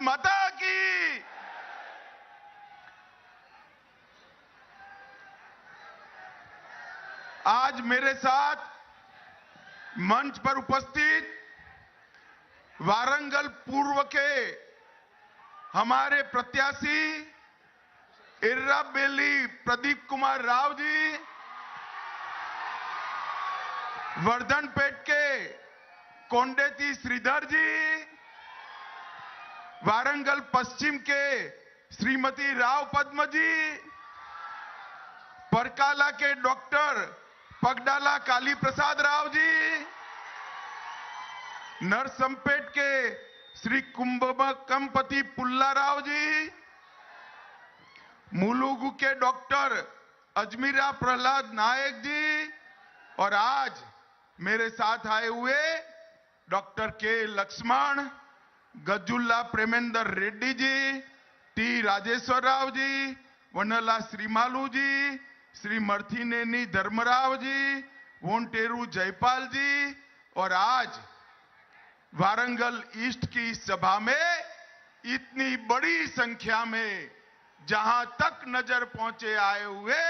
माता की। आज मेरे साथ मंच पर उपस्थित वारंगल पूर्व के हमारे प्रत्याशी इर्राबेली प्रदीप कुमार राव जी, वर्धनपेट के कोंडेती श्रीधर जी, वारंगल पश्चिम के श्रीमती राव पद्म जी, परकाला के डॉक्टर पगडाला काली प्रसाद राव जी, नरसंपेट के श्री कुंभकंपति पुल्ला राव जी, मुलुगु के डॉक्टर अजमीरा प्रहलाद नायक जी और आज मेरे साथ आए हुए डॉक्टर के लक्ष्मण, गजुल्ला प्रेमेंद्र रेड्डी जी, टी राजेश्वर राव जी, वनला श्रीमालू जी, श्री मर्थिनेनी धर्मराव जी, वोंटेरू जयपाल जी और आज वारंगल ईस्ट की इस सभा में इतनी बड़ी संख्या में जहां तक नजर पहुंचे आए हुए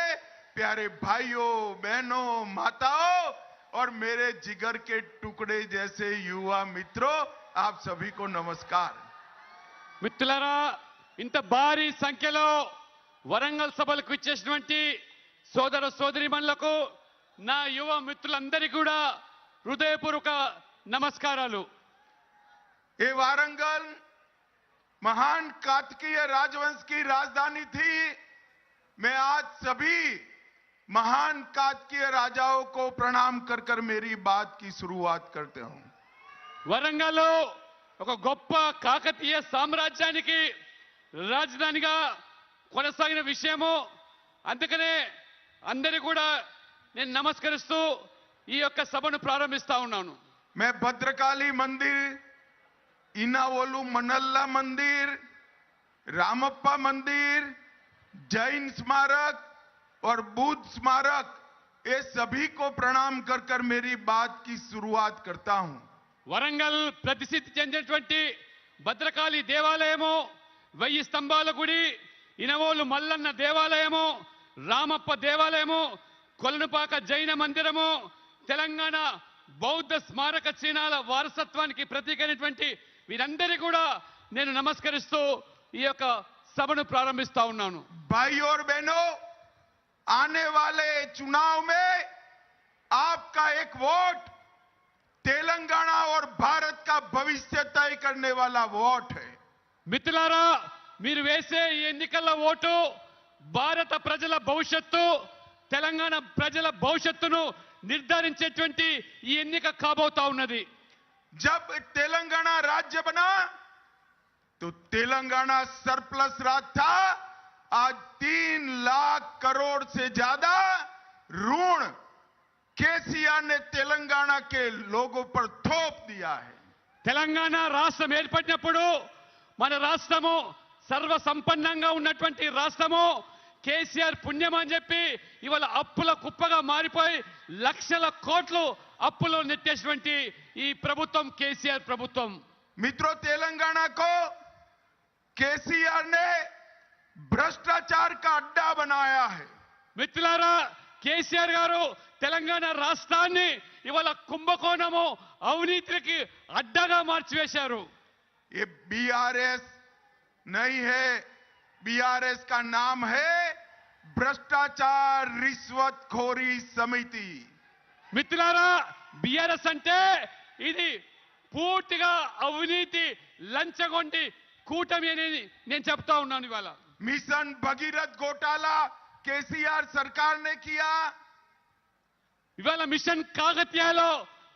प्यारे भाइयों, बहनों, माताओं और मेरे जिगर के टुकड़े जैसे युवा मित्रों, आप सभी को नमस्कार। మిత్రులారా, ఇంత భారీ సంఖ్యలో వరంగల్ సభలకు ఇచ్చేసినటువంటి సోదర సోదరీమణులకు నా యువ మిత్రులందరికీ కూడా హృదయపూర్వక నమస్కారాలు। ये वारंगल महान कातकीय राजवंश की राजधानी थी। मैं आज सभी महान कातकीय राजाओं को प्रणाम कर कर मेरी बात की शुरुआत करते हूं। వరంగల్లో ఒక గొప్ప కాకతీయ సామ్రాజ్యానికి రాజధానిగా కొనసాగిన విషయము, అందుకనే అందరి కూడా నేను నమస్కరిస్తూ ఈ యొక్క సభను ప్రారంభిస్తా ఉన్నాను। मैं भद्रकाली मंदिर, इनावोलू मनल्ला मंदिर, रामप्पा मंदिर, जैन स्मारक और बुद्ध स्मारक, ये सभी को प्रणाम कर कर मेरी बात की शुरुआत करता हूं। వరంగల్ ప్రసిద్ధి చెందినటువంటి భద్రకాళి దేవాలయము, 1000 స్తంభాల గుడి, ఇనవోలు మల్లన్న దేవాలయము, రామప్ప దేవాలయము, కొలనుపాక జైన మందిరము, తెలంగాణ బౌద్ధ స్మారక చిహ్నాల వారసత్వానికి ప్రతీకైనటువంటి వీరందరికీ కూడా నేను నమస్కరిస్తూ ఈ యొక్క సభను ప్రారంభిస్తా ఉన్నాను। भाई और बहनों, आने वाले चुनाव में आपका एक वोट तेलंगाना और भारत का भविष्य तय करने वाला वोट है। మిత్రులారా, మీరు వేసే ఈ ఎన్నికల ఓటు భారత ప్రజల భవిష్యత్తు, తెలంగాణ ప్రజల భవిష్యత్తును నిర్ధారించేటువంటి ఈ ఎన్నిక కాబోతా ఉన్నది। जब तेलंगाना राज्य बना तो तेलंगाना सरप्लस राज्य था। आज 3 लाख करोड़ से ज्यादा ऋण केसीआर ने तेलंगाना के लोगों पर थोप दिया है। తెలంగాణ రాష్ట్రం ఏర్పడినప్పుడు మన రాష్ట్రము సర్వ సంపన్నంగా ఉన్నటువంటి రాష్ట్రము కేసీఆర్ పుణ్యం అని చెప్పి ఇవాళ అప్పుల కుప్పగా మారిపోయి లక్షల కోట్లు అప్పులో నెట్టేసినటువంటి ఈ ప్రభుత్వం కేసీఆర్ ప్రభుత్వం। मित्रों, तेलंगाना को केसीआर ने भ्रष्टाचार का अड्डा बनाया है। మిత్రులారా, కేసీఆర్ గారు తెలంగాణ రాష్ట్రాన్ని ఇవాళ కుంభకోణము, అవినీతికి అడ్డగా మార్చివేశారు। ये बीआरएस नहीं है, बीआरएस का नाम है भ्रष्टाचार रिश्वतखोरी समिति। మిత్రులారా, బీఆర్ఎస్ అంటే ఇది పూర్తిగా అవినీతి లంచగొండి కూటమి అని నేను చెప్తా ఉన్నాను। ఇవాళ मिशन भगीरथ घोटाला केसीआर सरकार ने किया। ఇవాళ మిషన్ కాకతీయలో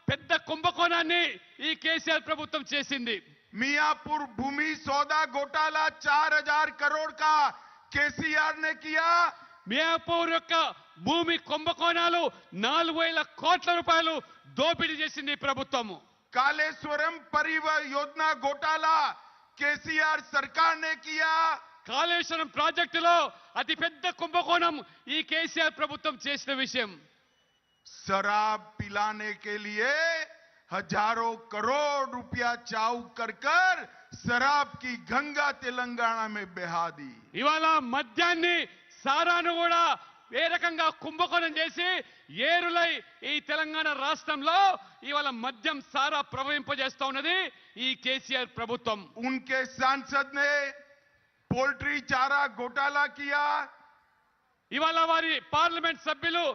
పెద్ద కుంభకోణాన్ని ఈ కేసీఆర్ ప్రభుత్వం చేసింది। मियापुर भूमि सौदा घोटाला 4000 करोड़ का केसीआर ने किया। మియాపూర్ యొక్క భూమి కుంభకోణాలు 4000 కోట్ల రూపాయలు దోపిడీ చేసింది ఈ ప్రభుత్వము। कालेश्वरम परिवहन योजना घोटाला केसीआर सरकार ने किया। కాళేశ్వరం ప్రాజెక్టులో అతి పెద్ద కుంభకోణం ఈ కేసీఆర్ ప్రభుత్వం చేసిన విషయం। शराब पिलाने के लिए हजारों करोड़ रुपया चाउ कर कर शराब की गंगा तेलंगाना में बहा दी। ఇవాళ మద్యాన్ని సారాను కూడా ఏ రకంగా కుంభకోణం చేసి ఏరులై ఈ తెలంగాణ రాష్ట్రంలో ఇవాళ మద్యం సారా ప్రవహింపజేస్తా ఉన్నది ఈ కేసీఆర్ ప్రభుత్వం. उनके सांसद ने पोल्ट्री चारा घोटाला किया। ఇవాళ వారి పార్లమెంట్ సభ్యులు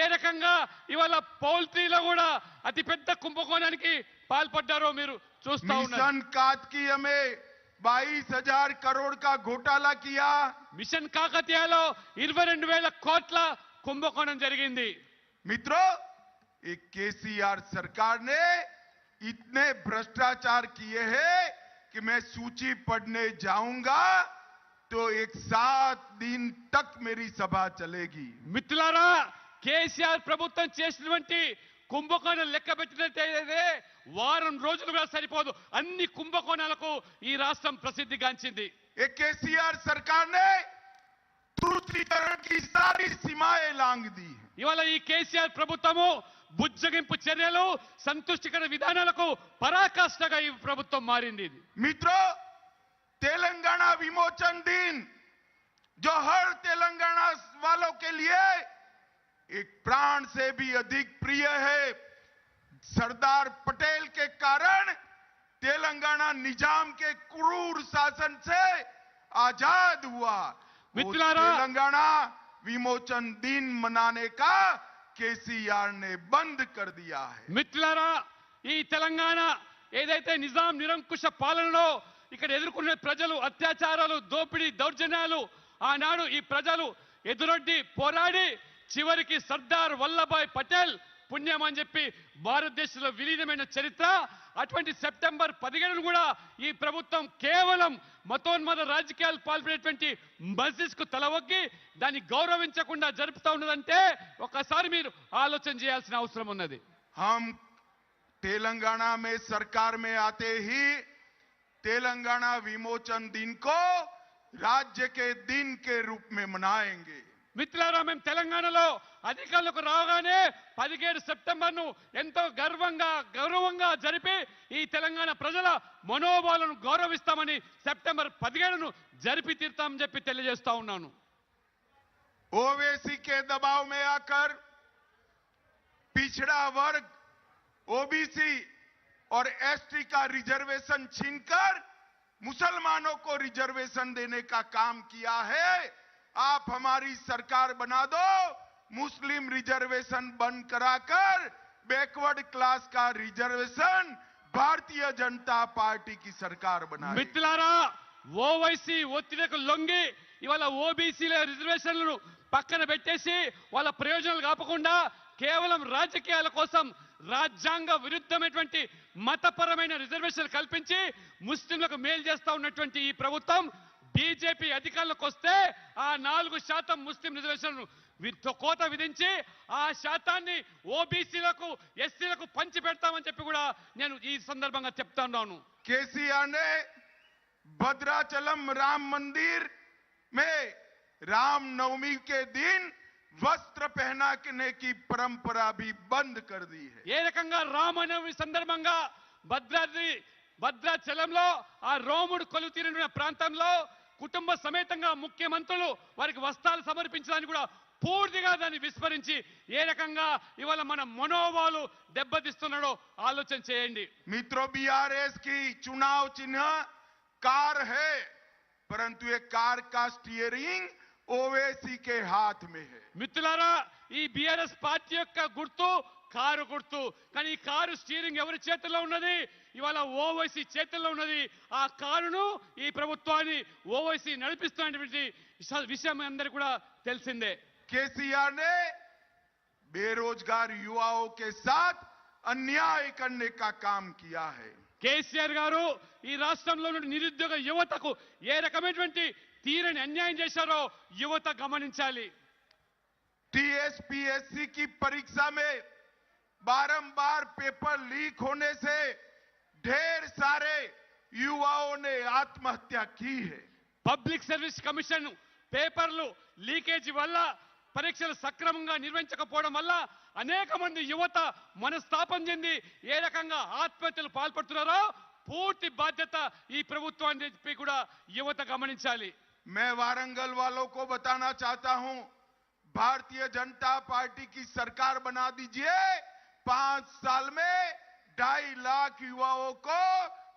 ఏ రకంగా ఇవాళ పౌల్ట్రీలో కూడా అతిపెద్ద కుంభకోణానికి పాల్పడ్డారో మీరు చూస్తా ఉన్నారు. मिशन कातकीय में 22,000 करोड़ का घोटाला किया। మిషన్ కాకతీయలో 22,000 కోట్ల కుంభకోణం జరిగింది. मित्रों, एक केसीआर सरकार ने इतने भ्रष्टाचार किए हैं कि मैं सूची पढ़ने जाऊंगा तो एक 7 दिन तक मेरी सभा चलेगी। మిత్రులారా, కేసీఆర్ ప్రభుత్వం చేసినటువంటి కుంభకోణం లెక్క పెట్టినట్టయితే వారం రోజులు కూడా సరిపోదు. అన్ని కుంభకోణాలకు ఈ రాష్ట్రం ప్రసిద్ధిగాంచింది. एक केसीआर सरकार ने तुष्टीकरण की सारी सीमाएं लांघ दी है। ఇవాళ ఈ కేసీఆర్ ప్రభుత్వము బుజ్జగింపు చర్యలు సంతుష్టికర విధానాలకు పరాకాష్ఠగా ఈ ప్రభుత్వం మారింది. मित्रों, तेलंगाना विमोचन दिन जो हर तेलंगाना वालों के लिए एक प्राण से भी अधिक प्रिय है। सरदार पटेल के कारण तेलंगाना निजाम के क्रूर शासन से आजाद हुआ। वो मित्रुलारा, तेलंगाना विमोचन दिन मनाने का केसीआर ने बंद कर दिया है। మిత్రులారా, ఈ తెలంగాణ ఏదైతే నిజాం నిరంకుశ పాలనలో ఇక్కడ ఎదుర్కొన్న ప్రజలు అత్యాచారాలు, దోపిడీ, దౌర్జన్యాలు ఆనాడు ఈ ప్రజలు ఎదురొడ్డి పోరాడి చివరికి సర్దార్ వల్లభాయ్ పటేల్ పుణ్యం అని చెప్పి భారతదేశంలో విలీనమైన చరిత్ర. అటువంటి సెప్టెంబర్ 17ను కూడా ఈ ప్రభుత్వం కేవలం మతోన్మాద రాజకీయాలు పాల్పడేటువంటి మస్జిద్ కు తలవొగ్గి దాన్ని గౌరవించకుండా జరుపుతా ఉన్నదంటే ఒకసారి మీరు ఆలోచన చేయాల్సిన అవసరం ఉన్నది. हम तेलंगाना में सरकार में आते ही तेलंगाना विमोचन दिन को राज्य के दिन के रूप में मनाएंगे। మిత్రులారా, మేము తెలంగాణలో అధికారులకు రాగానే 17 సెప్టెంబర్ను ఎంతో గౌరవంగా జరిపి ఈ తెలంగాణ ప్రజల మనోభావాలను గౌరవిస్తామని సెప్టెంబర్ 17ను జరిపి తీరుతామని చెప్పి తెలియజేస్తా ఉన్నాను. ओवैसी के दबाव में आकर पिछड़ा वर्ग ओबीसी और एसटी का रिजर्वेशन छीनकर मुसलमानों को रिजर्वेशन देने का काम किया है। आप हमारी सरकार बना दो, मुस्लिम रिजर्वेशन बंद कराकर बैकवर्ड क्लास का रिजर्वेशन भारतीय जनता पार्टी की सरकार बनाए। మిత్రులారా, ఓవైసీ ఒత్తిడికి లొంగి ఇవాళ ఓబీసీల రిజర్వేషన్లను పక్కన పెట్టేసి వాళ్ళ ప్రయోజనాలు కాపకుండా కేవలం రాజకీయాల కోసం రాజ్యాంగ విరుద్ధమైనటువంటి మతపరమైన రిజర్వేషన్ కల్పించి ముస్లింలకు మేలు చేస్తా ఉన్నటువంటి ఈ ప్రభుత్వం బీజేపీ అధికారంలోకి వస్తే ఆ 4% ముస్లిం రిజర్వేషన్ కోత విధించి ఆ శాతాన్ని ఓబీసీలకు, ఎస్సీలకు పంచి పెడతామని చెప్పి కూడా నేను ఈ సందర్భంగా చెప్తా ఉన్నాను. केसीआर ने भद्राचलम राम मंदिर में रामनवमी के दिन वस्त्र पहनाने की परंपरा भी बंद कर दी है। ఏ రకంగా రామనవమి సందర్భంగా భద్రాచలంలో ఆ రోముడు కొలువు తీరిన ప్రాంతంలో కుటుంబ సమేతంగా ముఖ్యమంత్రులు వారికి వస్త్రాలు సమర్పించడానికి కూడా పూర్తిగా దాన్ని విస్మరించి ఏ రకంగా ఇవాళ మన మనోభావాలు దెబ్బతీస్తున్నాడో ఆలోచన చేయండి. मित्रों, बीआरएस की चुनाव चिन्ह कार है, परंतु ये कार का स्टीयरिंग ओवैसी के हाथ में है। మిత్రులారా, ఈ బీఆర్ఎస్ పార్టీ యొక్క గుర్తు కారు గుర్తు. కానీ ఈ కారు స్టీరింగ్ ఎవరి చేతుల్లో ఉన్నది? ఇవాళ ఓవైసీ చేతుల్లో ఉన్నది. ఆ కారును ఈ ప్రభుత్వాన్ని ఓవైసీ నడిపిస్తున్నటువంటి విషయం అందరికీ కూడా తెలిసిందే. केसीआर ने बेरोजगार युवाओं के साथ अन्याय करने का काम किया है। కేసీఆర్ గారు ఈ రాష్ట్రంలో నుండి నిరుద్యోగ యువతకు ఏ రకమైనటువంటి తీరని అన్యాయం చేశారో యువత గమనించాలి. टीएसपीएससी की परीक्षा में बारंबार पेपर लीक होने से ढेर सारे युवाओं ने आत्महत्या की है। పబ్లిక్ సర్వీస్ కమిషన్ పేపర్లు లీకేజీ వల్ల పరీక్షలు సక్రమంగా నిర్వహించకపోవడం వల్ల అనేక మంది యువత మనస్తాపం చెంది ఏ రకంగా ఆత్మహత్యలు పాల్పడుతున్నారో పూర్తి బాధ్యత ఈ ప్రభుత్వాన్ని చెప్పి కూడా యువత గమనించాలి. मैं वारंगल वालों को बताना चाहता हूं, भारतीय जनता पार्टी की सरकार बना दीजिए. 5 साल में 2.5 लाख युवाओं को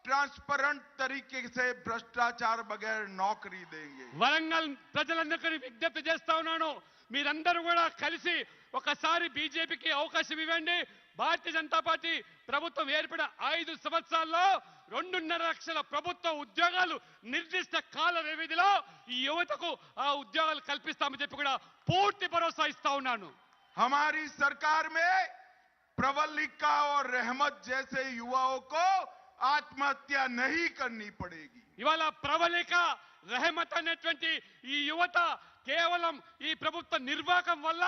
ट्रांसपेरेंट तरीके से भ्रष्टाचार बगैर नौकरी देंगे. వరంగల్ ప్రజలందరికీ విజ్ఞప్తి చేస్తా ఉన్నాను, మీరందరూ కూడా కలిసి ఒకసారి బీజేపీకి అవకాశం ఇవ్వండి. భారతీయ జనతా పార్టీ ప్రభుత్వం ఏర్పడిన 5 సంవత్సరాల్లో 2.5 లక్షల ప్రభుత్వ ఉద్యోగాలు నిర్దిష్ట కాల వ్యవధిలో ఈ యువతకు ఆ ఉద్యోగాలు కల్పిస్తామని చెప్పి కూడా పూర్తి భరోసా ఇస్తా ఉన్నాను. हमारी सरकार में प्रवल्लिका और रहमत जैसे युवाओं को आत्महत्या नहीं करनी पड़ेगी. ఇవాళ ప్రవళిక రెహమత్ అనేటువంటి ఈ యువత కేవలం ఈ ప్రభుత్వ నిర్వాహకం వల్ల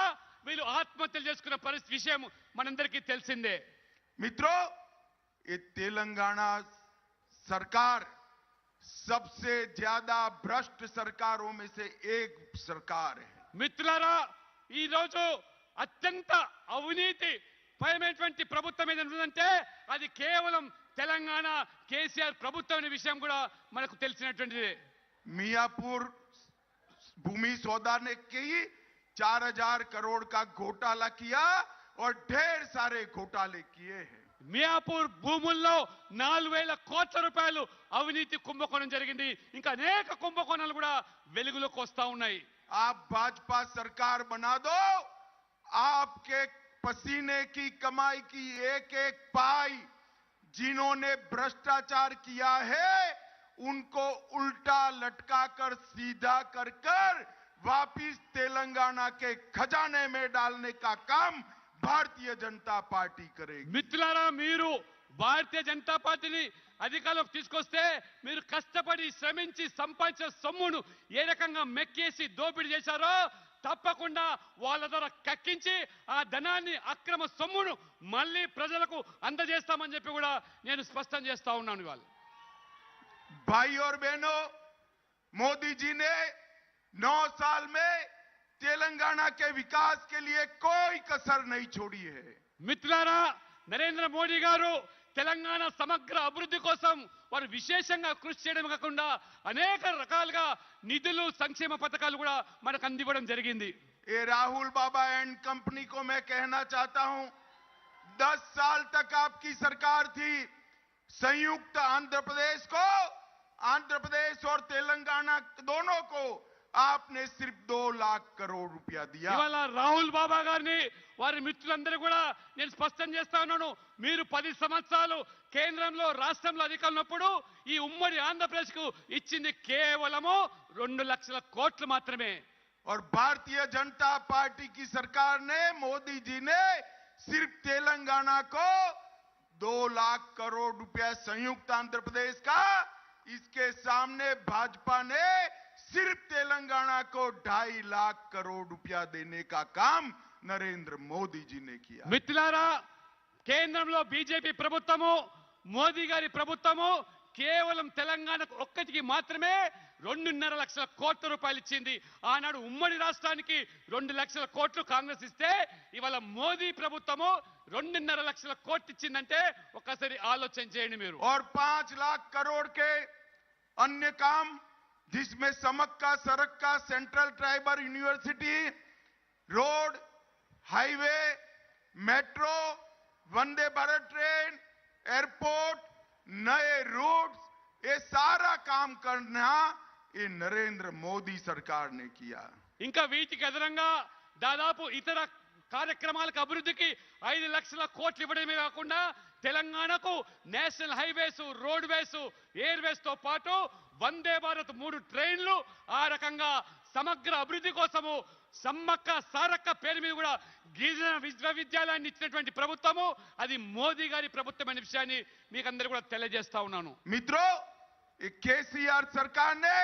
వీళ్ళు ఆత్మహత్యలు చేసుకున్న పరిస్థితి విషయం మనందరికీ తెలిసిందే. मित्रों, ये तेलंगाना सरकार सबसे ज्यादा भ्रष्ट सरकारों में से एक सरकार है. మిత్రులారా, ఈ రోజు అత్యంత అవినీతి పరమైనటువంటి ప్రభుత్వం ఏదంటే అది కేవలం తెలంగాణ కేసీఆర్ ప్రభుత్వం అనే విషయం కూడా మనకు తెలిసినటువంటిది. मियापुर भूमि सौदा ने की 4,000 करोड़ का घोटाला किया और ढेर सारे घोटाले किए हैं. మియాపూర్ భూముల్లో 4,000 కోట్ల రూపాయలు అవినీతి కుంభకోణం జరిగింది. ఇంకా అనేక కుంభకోణాలు కూడా వెలుగులోకి వస్తా ఉన్నాయి. आप भाजपा सरकार बना दो, आपके पसीने की कमाई की एक एक पाई जिन्होंने भ्रष्टाचार किया है उनको उल्टा लटका कर सीधा कर कर वापिस तेलंगाना के खजाने में डालने का काम भारतीय जनता पार्टी करेगी. మిత్రులారా, మీరు భారతీయ జనతా పార్టీని అధికారంలోకి తీసుకొస్తే మీరు కష్టపడి శ్రమించి సంపాదించిన సొమ్మును ఏ రకంగా మెక్కేసి దోపిడీ చేశారో తప్పకుండా వాళ్ళ ద్వారా కక్కించి ఆ ధనాన్ని అక్రమ సొమ్మును మళ్ళీ ప్రజలకు అందజేస్తామని చెప్పి కూడా నేను స్పష్టం చేస్తా ఉన్నాను. ఇవాళ भाई और बहनों, मोदी जी ने 9 साल में तेलंगाना के विकास के लिए कोई कसर नहीं छोड़ी है. మిత్రులారా, నరేంద్ర మోడీ గారు తెలంగాణ సమగ్ర అభివృద్ధి కోసం వారు విశేషంగా కృషి చేయడం కాకుండా అనేక రకాలుగా నిధులు సంక్షేమ పథకాలు కూడా మనకు అందివ్వడం జరిగింది. ये राहुल बाबा एंड कंपनी को मैं कहना चाहता हूं, 10 साल तक आपकी सरकार थी. संयुक्त आंध्र प्रदेश और तेलंगाना दोनों को आपने सिर्फ 2 लाख करोड़ रुपया दिया. ఇవాళ రాహుల్ బాబా గారిని వారి మిత్రులందరూ కూడా నేను స్పష్టం చేస్తా ఉన్నాను, మీరు 10 సంవత్సరాలు కేంద్రంలో రాష్ట్రంలో అధికారంలో ఉన్నప్పుడు ఈ ఉమ్మడి ఆంధ్రప్రదేశ్ కు ఇచ్చింది కేవలము 2 లక్షల కోట్లు మాత్రమే. और भारतीय जनता पार्टी की सरकार ने, मोदी जी ने सिर्फ तेलंगाना को 2 लाख करोड़ रुपया संयुक्त आंध्र प्रदेश का, इसके सामने भाजपा ने सिर्फ तेलंगाना को 2.5 लाख करोड़ रुपया देने का काम नरेंद्र मोदी जी ने किया. మిత్రులారా, కేంద్రంలో బీజేపీ ప్రభుత్వము మోదీ గారి ప్రభుత్వము కేవలం తెలంగాణకు ఒక్కటికి మాత్రమే 2.5 లక్షల కోట్ల రూపాయలు ఇచ్చింది. ఆనాడు ఉమ్మడి రాష్ట్రానికి 2 లక్షల కోట్లు కాంగ్రెస్ ఇస్తే ఇవాళ మోదీ ప్రభుత్వము 2.5 లక్షల కోట్లు ఇచ్చిందంటే ఒక్కసారి ఆలోచన చేయండి మీరు. और 5 लाख करोड़ के अन्य काम जिसमें समक का, Sarakka, Central Tribal University, road, highway, metro, Vande Bharat train, airport, नए रूट्स, ये सारा काम करना ये नरेंद्र मोदी सरकार ने किया. ఇంకా వీటికి అదనంగా దాదాపు ఇతర కార్యక్రమాలకు అభివృద్ధికి 5 లక్షల కోట్లు ఇవ్వడమే కాకుండా తెలంగాణకు నేషనల్ హైవేస్, రోడ్వేస్, ఎయిర్వేస్ తో పాటు వందే భారత్ 3 ట్రైన్లు, ఆ రకంగా సమగ్ర అభివృద్ధి కోసము సమ్మక్క సారక్క పేరు మీద కూడా గిరిజన విశ్వవిద్యాలయాన్ని ఇచ్చినటువంటి ప్రభుత్వము అది మోదీ గారి ప్రభుత్వం అనే విషయాన్ని మీకు అందరూ కూడా తెలియజేస్తా ఉన్నాను. मित्रों, केसीआर सरकार ने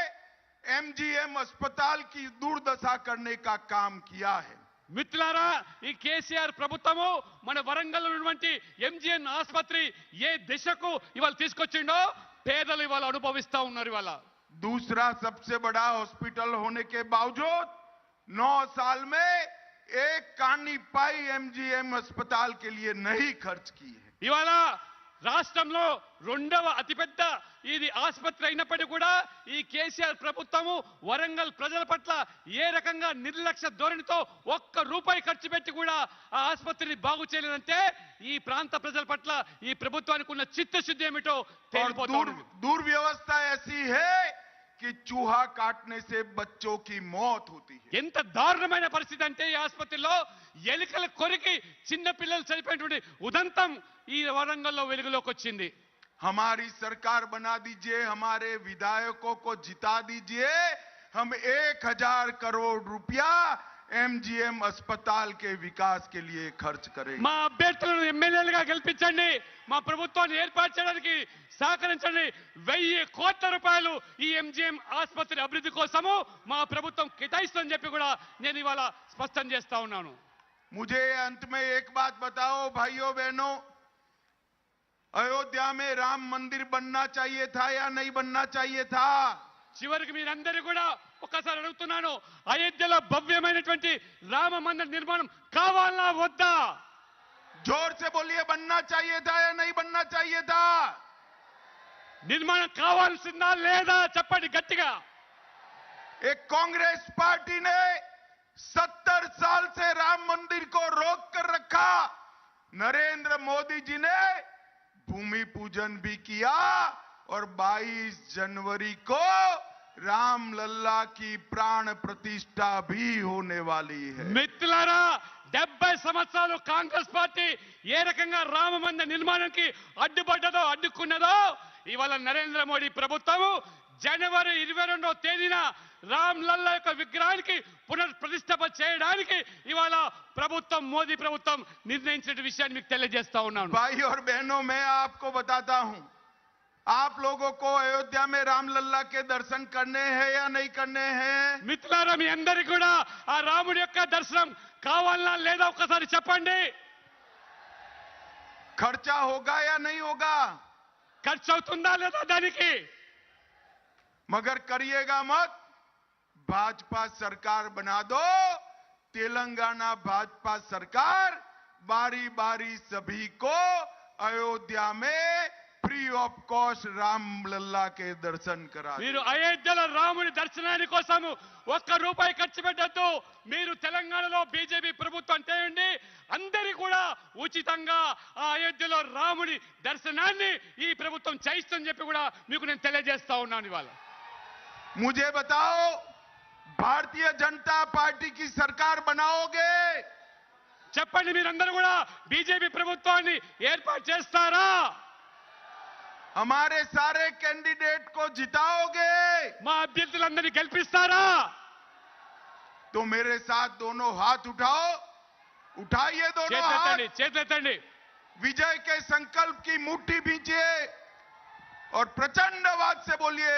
एमजीएम अस्पताल की दुर्दशा करने का काम किया है. మిత్రులారా, ఈ కేసీఆర్ ప్రభుత్వము మన వరంగల్ ఉన్నటువంటి ఎంజీఎన్ ఆసుపత్రి ఏ దిశకు ఇవాళ తీసుకొచ్చిండో పేదలు ఇవాళ అనుభవిస్తా ఉన్నారు. ఇవాళ दूसरा सबसे बड़ा हॉस्पिटल होने के बावजूद 9 साल में एक कानी पाई एमजीएम अस्पताल के लिए नहीं खर्च की है। ఇవాళ రాష్ట్రంలో రెండవ అతిపెద్ద ఇది ఆసుపత్రి అయినప్పటికీ కూడా ఈ కేసీఆర్ ప్రభుత్వము వరంగల్ ప్రజల పట్ల ఏ రకంగా నిర్లక్ష్య ధోరణితో ఒక్క రూపాయి ఖర్చు పెట్టి కూడా ఆ ఆసుపత్రిని బాగు చేయలేదంటే ఈ ప్రాంత ప్రజల పట్ల ఈ ప్రభుత్వానికి ఉన్న చిత్తశుద్ధి ఏమిటో తేలిపోతుంది. दुर्व्यवस्था ऐसी है कि चूहा काटने से बच्चों की मौत होती है। ఎంత దారుణమైన పరిస్థితి అంటే ఈ ఆసుపత్రిలో ఎలుకల కొరికి చిన్న పిల్లలు చనిపోయినటువంటి ఉదంతం ఈ వరంగల్లో వెలుగులోకి వచ్చింది. हमारी सरकार बना दीजिए, हमारे विधायकों को जिता दीजिए, हम 1000 करोड़ रुपया एमजीएम अस्पताल के विकास के लिए खर्च करेंगे। మా అభ్యర్థులను ఎమ్మెల్యేలుగా గెలిపించండి, మా ప్రభుత్వాన్ని ఏర్పాటు చేయడానికి సహకరించండి. 1000 కోట్ల రూపాయలు ఈ ఎంజీఎం ఆసుపత్రి అభివృద్ధి కోసము మా ప్రభుత్వం కేటాయిస్తుందని చెప్పి కూడా నేను ఇవాళ స్పష్టం చేస్తా ఉన్నాను. मुझे अंत में एक बात बताओ भाइयों बहनों, अयोध्या में राम मंदिर बनना चाहिए था या नहीं बनना चाहिए था? చివరికి మీరందరూ కూడా ఒక్కసారి అడుగుతున్నాను, అయోధ్యలో భవ్యమైనటువంటి రామ మందిర నిర్మాణం కావాలా వద్దా? जोर से बोलिए, बनना चाहिए था या नहीं बनना चाहिए था? నిర్మాణం కావాల్సిందా లేదా చెప్పండి గట్టిగా. एक कांग्रेस पार्टी ने 70 साल से राम मंदिर को रोक कर रखा। नरेंद्र मोदी जी ने भूमि पूजन भी किया और 22 जनवरी को राम लल्ला की प्राण प्रतिष्ठा भी होने वाली है। మిత్రులారా, 70 సంవత్సరాలు కాంగ్రెస్ పార్టీ ఏ రకంగా రామ మందిర నిర్మాణానికి అడ్డుపడ్డదో అడ్డుకున్నదో ఇవాళ నరేంద్ర మోడీ ప్రభుత్వము జనవరి 22వ తేదీన రామ్ లల్లా యొక్క విగ్రహానికి పునఃప్రతిష్ఠాప చేయడానికి ఇవాళ ప్రభుత్వం మోదీ ప్రభుత్వం నిర్ణయించిన విషయాన్ని మీకు తెలియజేస్తా ఉన్నాను. भाई और बहनों, मैं आपको बताता हूं, आप लोगों को अयोध्या में राम लल्ला के दर्शन करने हैं या नहीं करने हैं? మిత్రులారా, మీ అందరికీ కూడా ఆ రాముడి యొక్క దర్శనం కావాలనా లేదా ఒక్కసారి చెప్పండి. खर्चा होगा या नहीं होगा? ఖర్చు అవుతుందా లేదా దానికి? मगर करिएगा मत, भाजपा सरकार बना दो। तेलंगाना भाजपा सरकार बारी बारी सभी को अयोध्या में free of cost Ram Lalla के दर्शन करा दे। మీరు అయోధ్యలో రాముడి దర్శనాని కోసము ఒక్క రూపాయి ఖర్చు పెట్టద్దు. మీరు తెలంగాణలో బీజేపీ ప్రభుత్వం అంటేయండి, అందరి కూడా ఉచితంగా ఆ అయోధ్యలో రాముడి దర్శనాన్ని ఈ ప్రభుత్వం చేయిస్తుందని చెప్పి కూడా మీకు నేను తెలియజేస్తా ఉన్నాను. ఇవాళ मुझे बताओ, भारतीय जनता पार्टी की सरकार बनाओगे? చెప్పండి, మీరందరూ కూడా బీజేపీ ప్రభుత్వాన్ని ఏర్పాటు చేస్తారా? हमारे सारे कैंडिडेट को जिताओगे? మా అభ్యర్థులందరినీ గెలిపిస్తారా? तो मेरे साथ दोनों हाथ उठाओ, उठाइए दोनों हाथ, చేతులెత్తండి, చేతులెత్తండి. विजय के संकल्प की मुट्ठी भींचिए और प्रचंड आवाज से बोलिए,